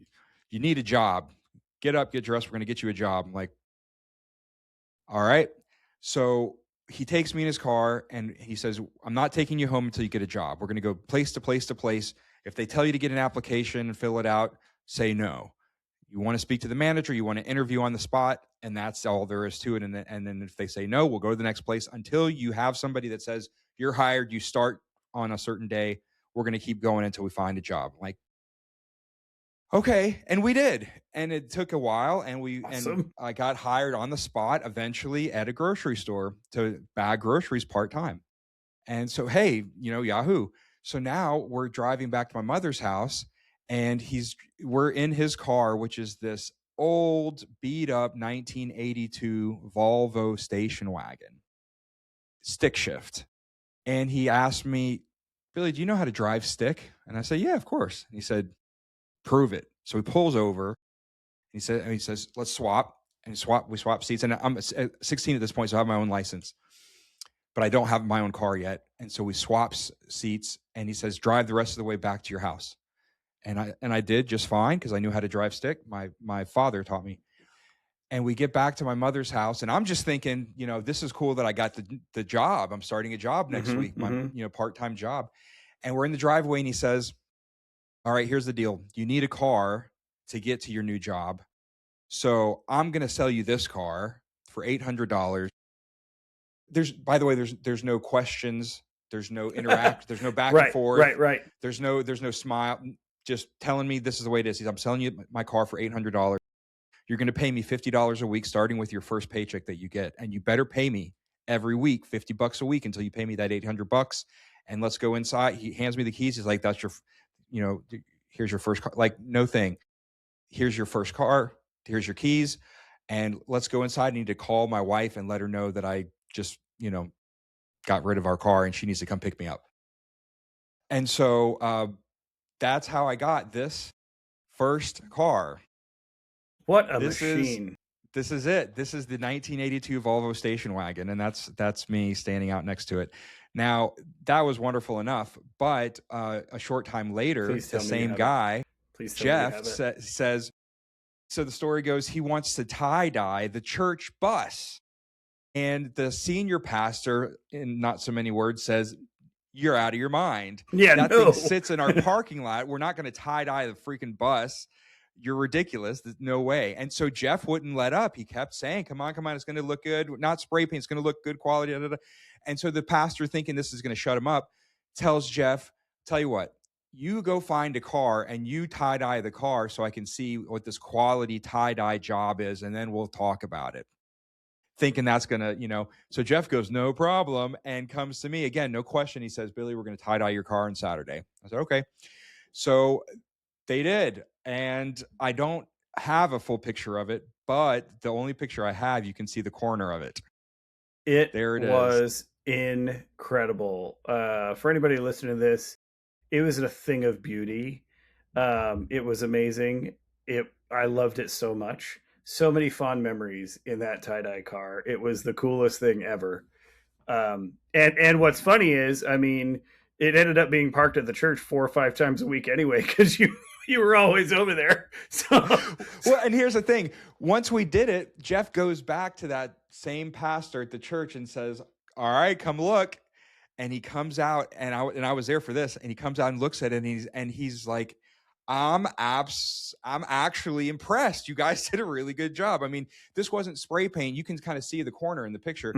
S2: "You need a job. Get up, get dressed. We're going to get you a job." I'm like, "All right." So he takes me in his car and he says, "I'm not taking you home until you get a job. We're going to go place to place to place. If they tell you to get an application and fill it out, say no. You want to speak to the manager, you want to interview on the spot, and that's all there is to it. And then if they say no, we'll go to the next place until you have somebody that says you're hired, you start on a certain day. We're going to keep going until we find a job." I'm like, okay. And we did. And it took a while, and and I got hired on the spot eventually at a grocery store to bag groceries part-time. And so, hey, Yahoo. So now we're driving back to my mother's house, and we're in his car, which is this old beat up 1982 Volvo station wagon, stick shift. And he asked me, "Billy, do you know how to drive stick?" And I said, "Yeah, of course." And he said, "Prove it." So he pulls over. He says, "Let's swap." And we swap seats. And I'm 16 at this point, so I have my own license, but I don't have my own car yet. And so we swap seats, and he says, "Drive the rest of the way back to your house." And I did just fine because I knew how to drive stick. My father taught me. And we get back to my mother's house, and I'm just thinking, this is cool that I got the job. I'm starting a job next week, my part-time job. And we're in the driveway, and he says, "All right, here's the deal. You need a car to get to your new job. So I'm going to sell you this car for $800. By the way, there's no questions. There's no there's no back and forth.
S1: Right.
S2: There's no smile. Just telling me this is the way it is. I'm selling you my car for $800. You're going to pay me $50 a week, starting with your first paycheck that you get. And you better pay me every week, $50 a week until you pay me that $800. And let's go inside." He hands me the keys. He's like, "That's your, here's your first car." Like, no thing. "Here's your first car. Here's your keys. And let's go inside. I need to call my wife and let her know that I just, got rid of our car and she needs to come pick me up." And so that's how I got this first car.
S1: What a machine.
S2: This is it. This is the 1982 Volvo station wagon, and that's me standing out next to it. Now, that was wonderful enough, but a short time later,
S1: Please tell
S2: the
S1: me you
S2: same
S1: have
S2: guy,
S1: it. Please tell me you
S2: Jeff,
S1: have it.
S2: says, so the story goes, he wants to tie-dye the church bus. And the senior pastor, in not so many words, says, "You're out of your mind.
S1: Yeah,
S2: That
S1: no.
S2: thing sits in our parking lot. We're not going to tie-dye the freaking bus. You're ridiculous. There's no way." And so Jeff wouldn't let up. He kept saying, come on, it's going to look good. Not spray paint. It's going to look good quality. Da, da, da. And so the pastor, thinking this is going to shut him up, tells Jeff, tell you what, you go find a car and you tie-dye the car so I can see what this quality tie-dye job is, and then we'll talk about it. Thinking that's going to, so Jeff goes, no problem, and comes to me again, no question. He says, Billy, we're going to tie-dye your car on Saturday. I said, okay. So they did. And I don't have a full picture of it, but the only picture I have, you can see the corner of it. There it
S1: was incredible. For anybody listening to this, it was a thing of beauty. It was amazing. I loved it so much. So many fond memories in that tie-dye car. It was the coolest thing ever. And what's funny is, I mean, it ended up being parked at the church 4 or 5 times a week anyway, because you were always over there. So,
S2: well, and here's the thing. Once we did it, Jeff goes back to that same pastor at the church and says, all right, come look. And he comes out, and I was there for this, and he comes out and looks at it, and he's like, I'm actually impressed. You guys did a really good job. I mean, this wasn't spray paint. You can kind of see the corner in the picture.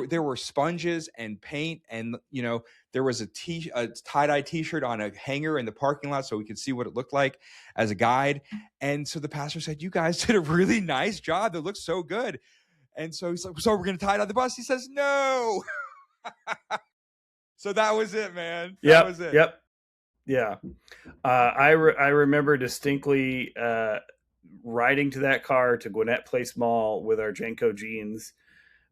S2: There were sponges and paint, and there was a tie-dye t-shirt on a hanger in the parking lot so we could see what it looked like as a guide. And so the pastor said, you guys did a really nice job. That looks so good. And so he's like, so we're going to tie-dye the bus? He says, no. So that was it, man. That was it.
S1: Yep. Yeah. I remember distinctly riding to that car to Gwinnett Place Mall with our Jenko jeans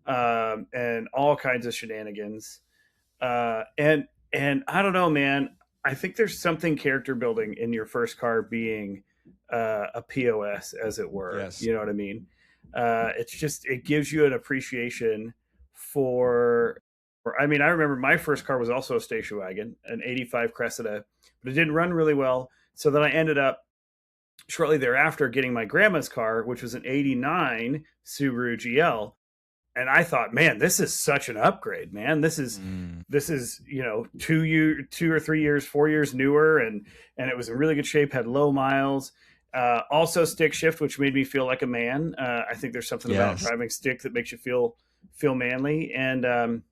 S1: and all kinds of shenanigans. And I don't know, man. I think there's something character building in your first car being a POS, as it were.
S2: Yes.
S1: You know what I mean? It's just, it gives you an appreciation for I mean, I remember my first car was also a station wagon, an 85 Cressida, but it didn't run really well. So then I ended up shortly thereafter getting my grandma's car, which was an 89 Subaru GL. And I thought, man, this is such an upgrade, man. This is 2 or 3 years, 4 years newer, and it was in really good shape, had low miles. Also stick shift, which made me feel like a man. I think there's something about driving stick that makes you feel manly. And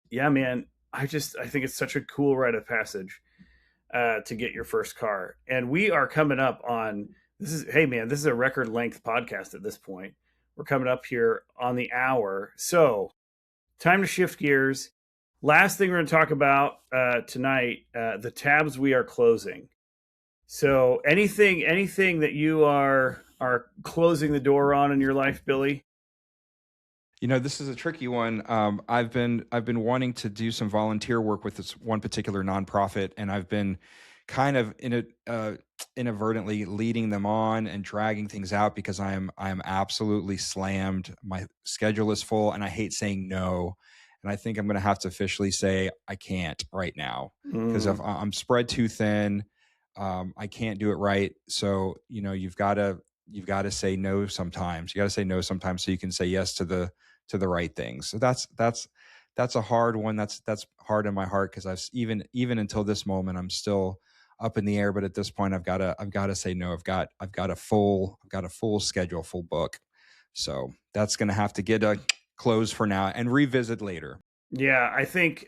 S1: yeah, man, I think it's such a cool rite of passage to get your first car. And we are coming up on this is a record length podcast at this point. We're coming up here on the hour. So time to shift gears. Last thing we're going to talk about tonight, the tabs we are closing. So anything that you are closing the door on in your life, Billy?
S2: This is a tricky one. I've been wanting to do some volunteer work with this one particular nonprofit, and I've been kind of inadvertently leading them on and dragging things out because I am absolutely slammed. My schedule is full, and I hate saying no. And I think I'm going to have to officially say I can't right now because I'm spread too thin. I can't do it right. So you've got to say no sometimes. You got to say no sometimes so you can say yes to the right things. So that's a hard one. That's hard in my heart because I've even until this moment I'm still up in the air. But at this point I've got to say no. I've got a full schedule, full book. So that's going to have to get a close for now and revisit later.
S1: Yeah, I think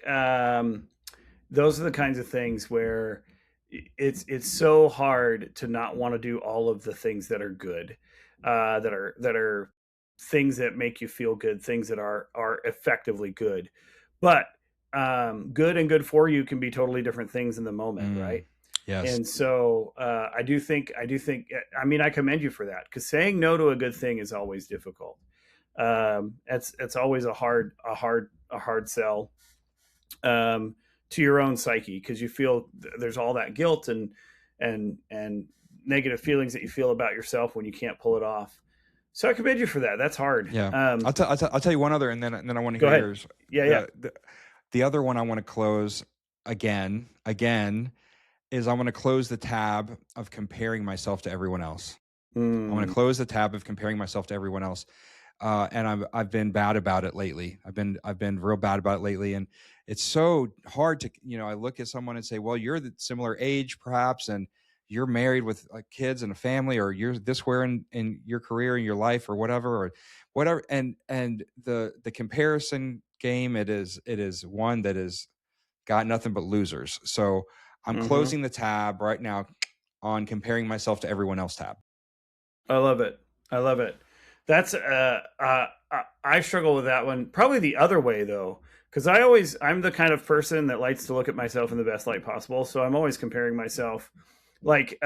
S1: those are the kinds of things where it's so hard to not want to do all of the things that are good, that are things that make you feel good, things that are effectively good. But good and good for you can be totally different things in the moment, right?
S2: Yes.
S1: And so I do think, I mean, I commend you for that, because saying no to a good thing is always difficult. It's always a hard sell to your own psyche, because you feel there's all that guilt and negative feelings that you feel about yourself when you can't pull it off. So I commend you for that. That's hard.
S2: Yeah. I'll tell you one other, and then I want to hear yours.
S1: Yeah.
S2: The other one I want to close again is I want to close the tab of comparing myself to everyone else. I want to close the tab of comparing myself to everyone else. And I've been bad about it lately. I've been real bad about it lately. And it's so hard to, I look at someone and say, well, you're the similar age perhaps, and you're married with kids and a family, or you're this where in your career, in your life, or whatever. And the comparison game, it is one that is got nothing but losers. So I'm closing the tab right now on comparing myself to everyone else tab.
S1: I love it. That's I struggle with that one. Probably the other way though, because I'm the kind of person that likes to look at myself in the best light possible. So I'm always comparing myself, like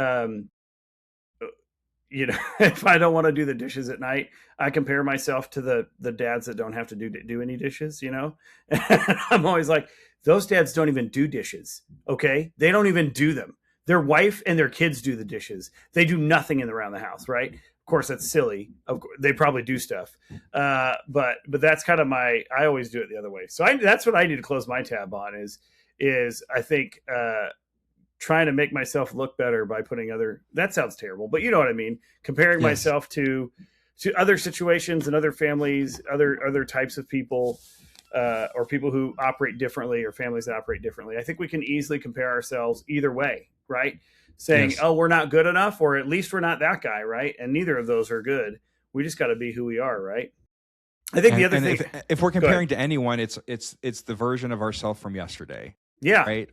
S1: if I don't want to do the dishes at night, I compare myself to the dads that don't have to do any dishes. And I'm always like, those dads don't even do dishes. Okay, they don't even do them. Their wife and their kids do the dishes. They do nothing around the house, right? Of course, that's silly. Of course, they probably do stuff, but that's kind of I always do it the other way. So that's what I need to close my tab on is I think trying to make myself look better by putting that sounds terrible, but you know what I mean? Comparing myself to other situations and other families, other types of people, or people who operate differently, or families that operate differently. I think we can easily compare ourselves either way, right? Saying, oh, we're not good enough, or at least we're not that guy, right? And neither of those are good. We just got to be who we are, right? I think the other thing,
S2: if we're comparing to anyone, it's the version of ourselves from yesterday.
S1: Yeah.
S2: Right.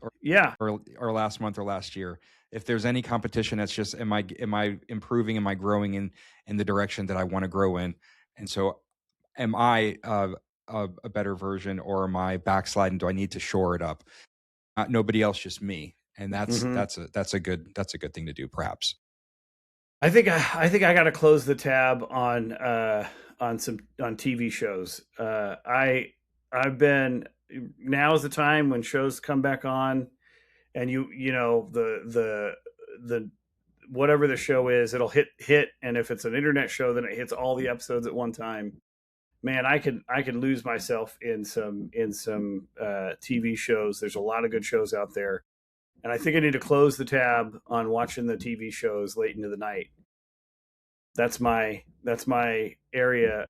S2: Or last month or last year. If there's any competition, that's just, am I improving? Am I growing in the direction that I want to grow in? And so am I a better version, or am I backsliding? Do I need to shore it up? Nobody else, just me. And that's a good thing to do, perhaps.
S1: I think I got to close the tab on TV shows. Now is the time when shows come back on, and the whatever the show is, it'll hit, and if it's an internet show, then it hits all the episodes at one time. Man, I can lose myself in some TV shows. There's a lot of good shows out there, and I think I need to close the tab on watching the TV shows late into the night. That's my area.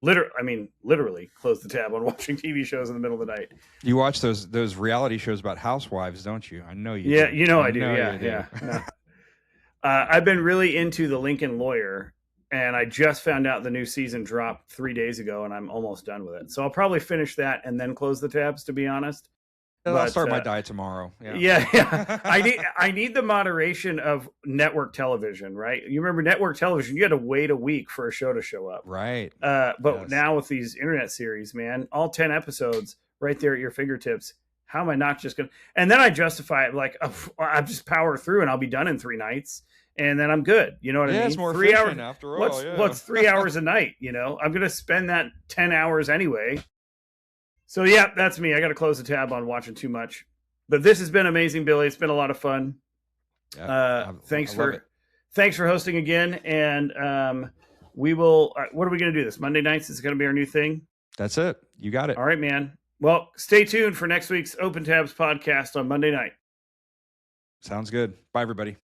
S1: Literally close the tab on watching TV shows in the middle of the night.
S2: You watch those reality shows about housewives, don't you? I know you.
S1: Yeah,
S2: do.
S1: I do. Yeah. No. I've been really into The Lincoln Lawyer, and I just found out the new season dropped 3 days ago, and I'm almost done with it. So I'll probably finish that and then close the tabs, to be honest.
S2: I'll start my diet tomorrow.
S1: Yeah. I need the moderation of network television, right? You remember network television, you had to wait a week for a show to show up.
S2: Right.
S1: But now with these internet series, man, all 10 episodes right there at your fingertips. How am I not just going to... And then I justify it like, I'll just power through and I'll be done in 3 nights. And then I'm good. You know what I mean?
S2: It's more 3 hours after all.
S1: What's 3 hours a night? I'm going to spend that 10 hours anyway. So yeah, that's me. I got to close the tab on watching too much. But this has been amazing, Billy. It's been a lot of fun. Thanks for hosting again. And we will. What are we going to do this Monday nights? Is it going to be our new thing?
S2: That's it. You got it.
S1: All right, man. Well, stay tuned for next week's Open Tabs podcast on Monday night.
S2: Sounds good. Bye, everybody.